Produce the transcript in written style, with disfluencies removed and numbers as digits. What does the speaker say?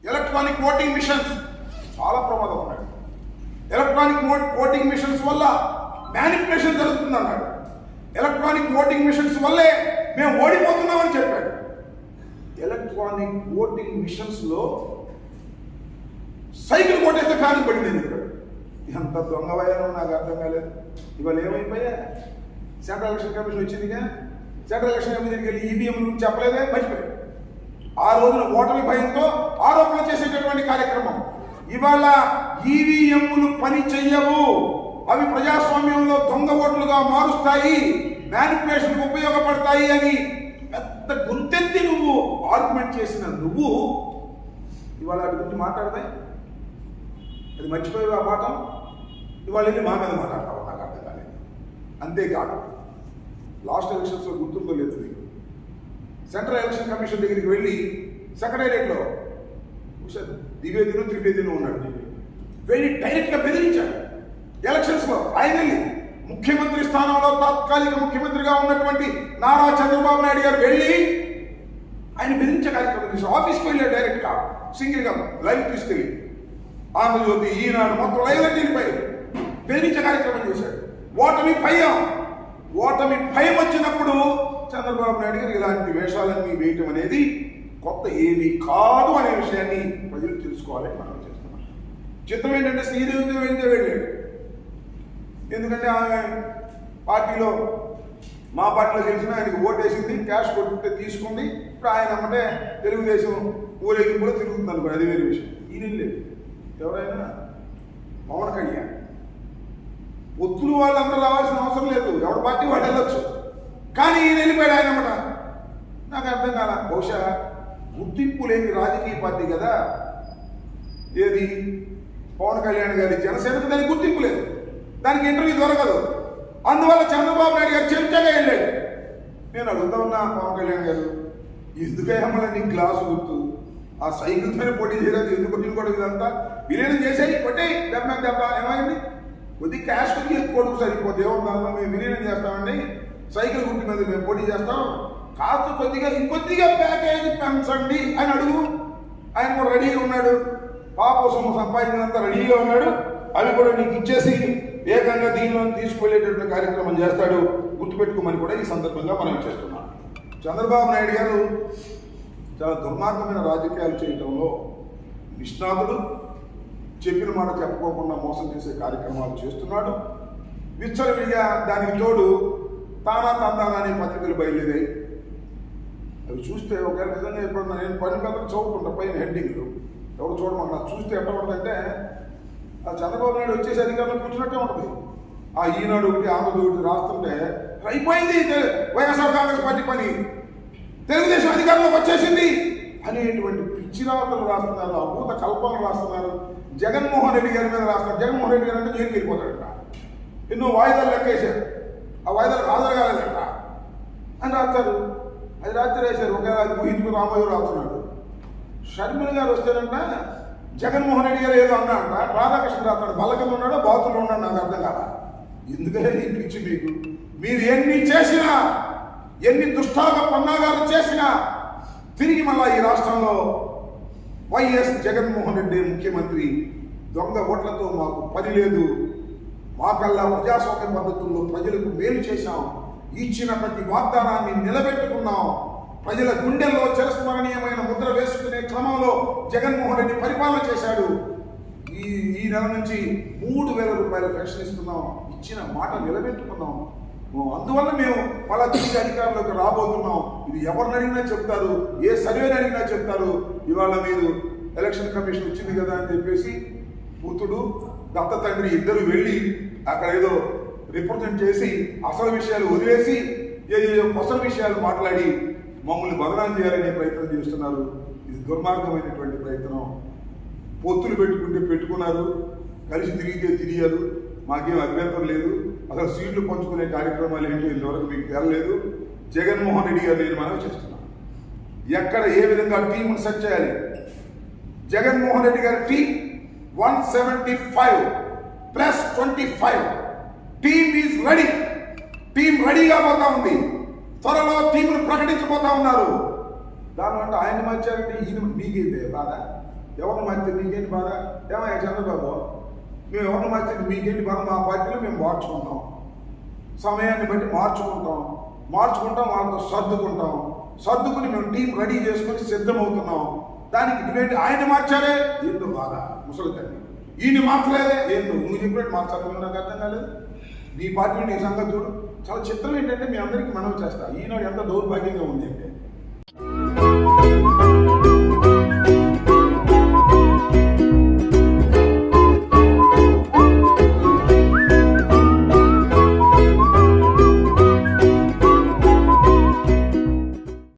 Electronic voting machines చాలా ప్రమాదం అన్నాడు. ఎలక్ట్రానిక్ ఓటింగ్ మిషన్స్ వల్ల మ్యానిపులేషన్ జరుగుతుంది అన్నాడు. ఎలక్ట్రానిక్ ఓటింగ్ మిషన్స్ వల్లే మేము ఓడిపోతున్నామని చెప్పాడు. ఎలక్ట్రానిక్ ఓటింగ్ మిషన్స్ లో సైకిల్ కొట్టేస్తే ఫ్యాన్ పడింది అని చెప్పాడు. ఎంత దొంగవయ్యానో నాకు అర్థం కాలేదు. ఇవాళ ఏమైపోయా? సెంట్రల్ ఎలక్షన్ కమిషన్ వచ్చిందిగా, సెంట్రల్ ఎలక్షన్ కమిషన్కి వెళ్ళి ఈవీఎం గురించి చెప్పలేదే, మర్చిపోయాడు. ఆ రోజున ఓటమి భయంతో ఆరోపణలు చేసేటటువంటి కార్యక్రమం. ఇవాళ ఈవీఎంలు పని చెయ్యవు, అవి ప్రజాస్వామ్యంలో దొంగ ఓట్లుగా మారుస్తాయి, మ్యానిపులేషన్కి ఉపయోగపడతాయి అని పెద్ద గుంతెత్తి నువ్వు ఆర్గ్యుమెంట్ చేసిన నువ్వు ఇవాళ వాటి గురించి మాట్లాడదే, అది మర్చిపోయావు. ఆ పాఠం ఇవాళ వెళ్ళి మా మీద మాట్లాడతావు, నాకు అర్థం కాలేదు. అంతేకాదు, లాస్ట్ ఎలక్షన్స్లో గుర్తుందో లేదు మీకు, సెంట్రల్ ఎలక్షన్ కమిషన్ దగ్గరికి వెళ్ళి సెక్రటేరియట్లో ద్వివేదిను త్రివేదిను ఉన్నాడు, వెళ్ళి డైరెక్ట్గా బెదిరించాడు. ఎలక్షన్స్లో ఆయన వెళ్ళి ముఖ్యమంత్రి స్థానంలో తాత్కాలిక ముఖ్యమంత్రిగా ఉన్నటువంటి నారా చంద్రబాబు నాయుడు గారు వెళ్ళి ఆయన బెదిరించే కార్యక్రమం చేశారు. ఆఫీస్కి వెళ్ళాడు డైరెక్ట్గా, సింగిల్గా లైవ్ తీసుకెళ్ళి ఆంధ్రజ్యోతి, ఈనాడు మొత్తం లైవ్ వెళ్ళిపోయి బెదిరించే కార్యక్రమం చేశాడు. ఓటమి భయం వచ్చినప్పుడు చంద్రబాబు నాయుడు గారు ఇలాంటి వేషాలన్నీ వేయటం అనేది కొత్త ఏమీ కాదు అనే విషయాన్ని ప్రజలు తెలుసుకోవాలని మనం చేస్తున్నాం. చిత్రం ఏంటంటే శ్రీదేవితో వెళ్తే వెళ్ళాడు. ఎందుకంటే ఆమె పార్టీలో, మా పార్టీలో గెలిచిన ఆయనకి ఓటేసింది, క్యాష్ కొట్టితే తీసుకుంది. ఇప్పుడు ఆయన అమ్మటే తెలుగుదేశం ఊరేగింపు కూడా తిరుగుతుంది అనుకో, అది వేరే విషయం. ఈయన లేదు, ఎవరైనా పవన్ కళ్యాణ్ పొత్తులు వాళ్ళందరూ రావాల్సిన అవసరం లేదు, ఎవరి పార్టీ వాళ్ళు వెళ్ళొచ్చు. కానీ ఈయన వెళ్ళిపోయాడు ఆయన అన్నమాట. నాకు అర్థం కాల, బహుశా గుర్తింపు లేని రాజకీయ పార్టీ కదా ఏది పవన్ కళ్యాణ్ గారి జనసేనకు, దానికి గుర్తింపు లేదు, దానికి ఇంటర్వ్యూ దొరకదు. అందువల్ల చంద్రబాబు నాయుడు గారు చెంచాగా వెళ్ళాడు. నేను అడుగుతా ఉన్నా, పవన్ కళ్యాణ్ గారు ఎందుకమ్మల నీ గ్లాసు గుర్తు ఆ సైకిల్తోనే పోటీ చేయడానికి ఎందుకు కొట్టిన కూడా ఇదంతా విలీనం చేసేది, కొట్టే దెబ్బ ఏమైంది, కొద్ది క్యాష్ కొద్ది కొడుకు సరిపోతే ఏమన్నా మేము విలీనం చేస్తామండి, సైకిల్ గుర్తు మీద మేము పోటీ చేస్తాం, కాస్త కొద్దిగా ఇంకొద్దిగా ప్యాకేజీ పెంచండి అని అడుగు. ఆయన కూడా రెడీగా ఉన్నాడు, పాప సొమ్ము సంపాదించినంత రెడీగా ఉన్నాడు. అవి కూడా నీకు ఇచ్చేసి ఏకంగా దీనిలో తీసుకువెళ్ళేటటువంటి కార్యక్రమం చేస్తాడు, గుర్తుపెట్టుకోమని కూడా ఈ సందర్భంగా మనం చేస్తున్నాం. చంద్రబాబు నాయుడు గారు చాలా దుర్మార్గమైన రాజకీయాలు చేయడంలో నిష్ణాతుడు. చెప్పిన మాట చెప్పుకోకుండా మోసం చేసే కార్యక్రమాలు చేస్తున్నాడు. విచ్చలవిడిగా దానికి తోడు తానా తందానా అనే పత్రికలు బయలుదేరాయి. అవి చూస్తే ఒకవేళ నిజంగా ఎప్పుడన్నా నేను పని పెద్దలు చదువుకుంటా పైన హెడ్డింగ్లు, ఎవరు చూడమని నాకు చూస్తే ఎట్లా ఉంటుందంటే ఆ చంద్రబాబు నాయుడు వచ్చేసి అధికారంలో కూర్చున్నట్టే ఉంటుంది. ఆ ఈనాడు ఒకటి ఆంధ్రజ్యోతి ఒకటి రాస్తుంటే అయిపోయింది వైఎస్ఆర్ కాంగ్రెస్ పార్టీ పని, తెలుగుదేశం అధికారంలోకి వచ్చేసింది అనేటువంటి పిచ్చి రాతలు రాస్తున్నారు, అభూత కల్పనలు రాస్తున్నారు. జగన్మోహన్ రెడ్డి గారి మీద రాస్తున్నారు. జగన్మోహన్ రెడ్డి గారు అంటే జైలుకి వెళ్ళిపోతాడట, ఎన్నో వాయిదాలు లెక్కేశారు, ఆ వాయిదాలకు హాజరు కాలేదట అని రాస్తారు. అది రాత్రి వేశారు. ఒకవేళ అది ఊహించుకుని రామోజీ రాస్తున్నాడు. షర్మిల గారు వస్తేనంట జగన్మోహన్ రెడ్డి గారు ఏదో అన్నాడంట, రాధాకృష్ణ రాస్తాడు, బలకంలో ఉన్నాడో బాతుల్లో ఉన్నాడు, నాకు అర్థం కాదా. ఎందుకంటే ఈ పిచ్చి మీకు, మీరు ఎన్ని చేసినా, ఎన్ని దుష్టాగ పన్నాగాలు చేసినా తిరిగి మళ్ళా ఈ రాష్ట్రంలో వైఎస్ జగన్మోహన్ రెడ్డి ముఖ్యమంత్రి, దొంగ ఓట్లతో మాకు పని లేదు, మాకల్లా ప్రజాస్వామ్య పద్ధతుల్లో ప్రజలకు మేలు చేశాం, ఇచ్చిన ప్రతి వాగ్దానాన్ని నిలబెట్టుకున్నాం, ప్రజల గుండెల్లో చిరస్మరణీయమైన ముద్ర వేసుకునే క్రమంలో జగన్మోహన్ రెడ్డి పరిపాలన చేశాడు. ఈ నెల నుంచి 3,000 రూపాయల పెన్షన్ ఇస్తున్నాం, ఇచ్చిన మాట నిలబెట్టుకున్నాం. అందువల్ల మేము మళ్ళా తిరిగి అధికారంలోకి రాబోతున్నాం. ఇది ఎవరిని అడిగినా చెప్తారు, ఏ సర్వేని అడిగినా చెప్తారు. ఇవాళ మీరు ఎలక్షన్ కమిషన్ వచ్చింది కదా అని చెప్పేసి పుత్రుడు దత్త తండ్రి ఇద్దరు వెళ్ళి అక్కడ ఏదో రిప్రజెంట్ చేసి అసలు విషయాలు వదిలేసి ఏదో కొసల విషయాలు మాట్లాడి మమ్మల్ని బదనాం చేయాలనే ప్రయత్నం చేస్తున్నారు. ఇది దుర్మార్గమైనటువంటి ప్రయత్నం. పొత్తులు పెట్టుకుంటే పెట్టుకున్నారు, కలిసి తిరిగితే తిరిగారు, మాకేం అభ్యంతరం లేదు. అసలు సీట్లు పంచుకునే కార్యక్రమాలు ఏంటో ఇంతవరకు మీకు తెరలేదు. జగన్మోహన్ రెడ్డి గారు నేను మనవి చేస్తున్నాను, ఎక్కడ ఏ విధంగా టీంను సెట్ చేయాలి. జగన్మోహన్ రెడ్డి గారి team 175 + 25 team is ready. Team రెడీగా పోతా ఉంది. త్వరలో టీంను ప్రకటించబోతా ఉన్నారు. దానివల్ల ఆయన మార్చారంటే ఈయన మీకేంటి బాధ? ఎవరిని మార్చితే మీకేంటి బాధ? ఏమయ్యా చంద్రబాబు, మేము ఎవరిని మార్చింది మీకేంటి బాధ? మా పార్టీలో మేము మార్చుకుంటాం, సమయాన్ని బట్టి మార్చుకుంటాం, వాళ్ళతో సర్దుకుని మేము టీం రెడీ చేసుకొని సిద్ధమవుతున్నాం. దానికి డిబేట్ ఆయన మార్చారే ఏందో బాధ ముసలి తల్లి, ఈయన మార్చలేదే ఏందో నువ్వు చెప్పినట్టు మార్చాలి. నాకు అర్థం కాలేదు. నీ పార్టీలో నీ సంగతి చూడు. చాలా చిత్రం ఏంటంటే మీ అందరికీ మనవి చేస్తా, ఈనాడు ఎంత దౌర్భాగ్యంగా ఉంది అంటే